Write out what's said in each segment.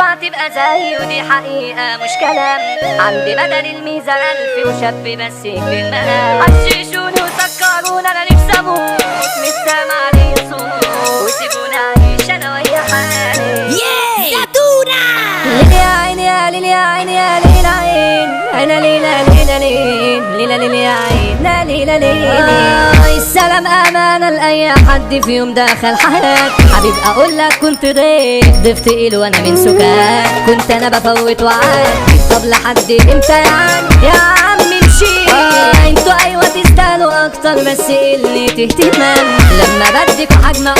ينفع تبقى زي ودي حقيقة مش كلام. عندي بدل الميزة 1000 وشاب بس يكفي المقام. حششوني وسكروني انا نفسي اموت مش سامع لي صوت وسيبوني اعيش انا ويا حالي. زيتونة ليلي يا عيني يا ليلي يا عيني يا ليلي عين انا ليلة ليلة ليلة ليلة يا عين ليلة ليلة. السلام امانة لاي حد في يوم دخل حياتي. حبيب اقول لك كنت ضيف تقيل وانا من سكات. كنت انا بفوت وعادي طب لحد امتى يا عم مشي. انتوا ايوه تستاهلوا اكتر بس قلة اهتمام. لما بدك حجم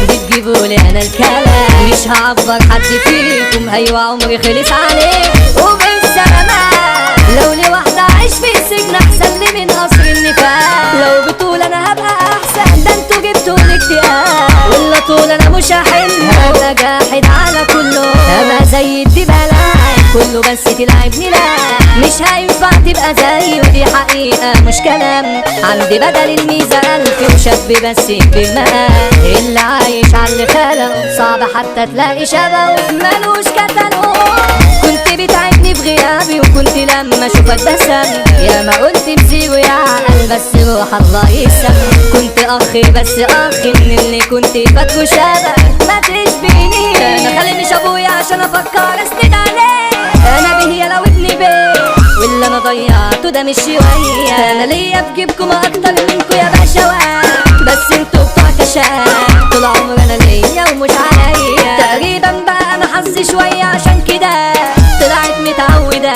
بتجيبولي انا الكلام. مش هعبر حد فيكم ايوه عمري خلص عليه وبالسلامات. لو لي واحدة عايش في سجن احسن لي من قصر النفاق. لو بطول انا هبقى احسن ده انتوا جبتوا الاكتئاب. ولا طول انا مش هحل هبقى جاحد على كله. ابقى زي الدبلة كله بس تلعبني لا مش هينفع تبقى زي ودي حقيقة مش كلام. عندي بدل الميزة 1000 وشاب بس يكفي المقام. اللي عايش على اللي خلقه صعب حتى تلاقي شبهه ملوش كتالوج. كنت بتعبني في غيابي وكنت لما اشوفك بسم. يا ما قلت مسير ويا عقل بس روح الله يسم. كنت اخ بس اخ من اللي كنت فاكره شبه ما تشبهنيش. انا خلينيش ابويا عشان افكر اسند عليه. انا بهي لو ابني بيه واللي انا ضيعته ده مش شويه. انا ليا في جيبكم اكتر منكم يا بشوات بس انتوا بتوع كشات. طول عمري انا ليا ومش عليا. تقريبا بقى انا حظي شويه عشان كده طلعت متعوده.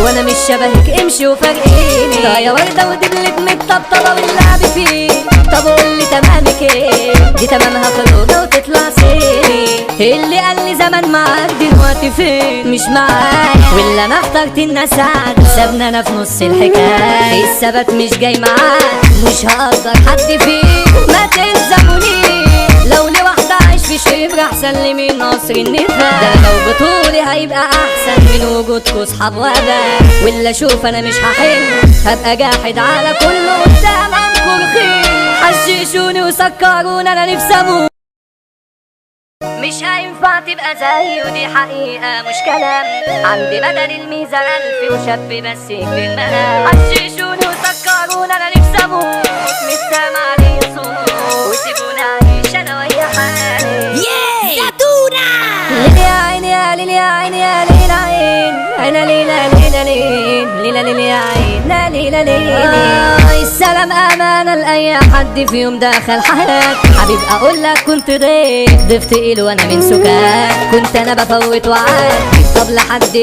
وانا مش شبهك امشي وفارقيني. يا ورده ودبلت متطبطبه واللعب فيه. طب قول لي تمامك ايه؟ دي تمامها خروجه وتطلع سيري. اللي قال لي زمان معاك دلوقتي فين؟ مش معايا ولا انا اخترت الناس عاد سابنا انا في نص الحكايه. الثبات مش جاي معاك مش هقدر حد فيه ما تلزمونيش. لو لي واحده عايش في شبر احسن لي من قصر النفاق. ده لو بطولي هيبقى احسن من وجودكوا صحاب واباء. ولا اشوف انا مش هحل هبقى جاحد على كله قدام انكر خير. حششوني وسكروني انا نفسي اموت مش هينفع تبقى زي ودي حقيقة مش كلام. عندي بدل الميزة 1000 وشاب بس يكفي المقام. حششوني وسكروني انا نفسي اموت مش سامع لي صوت وسيبوني اعيش انا ويا حالي. زيتونة ليلي يا عيني يا ليلي يا عيني يا ليلي عين انا ليلة ليلة ليلة ليلة يا عين ليلة ليلة. السلام امانة لاي حد في يوم دخل حياتي. حبيب اقول لك كنت ضيف تقيل وانا من سكات. كنت انا بفوت وعادي طب لحد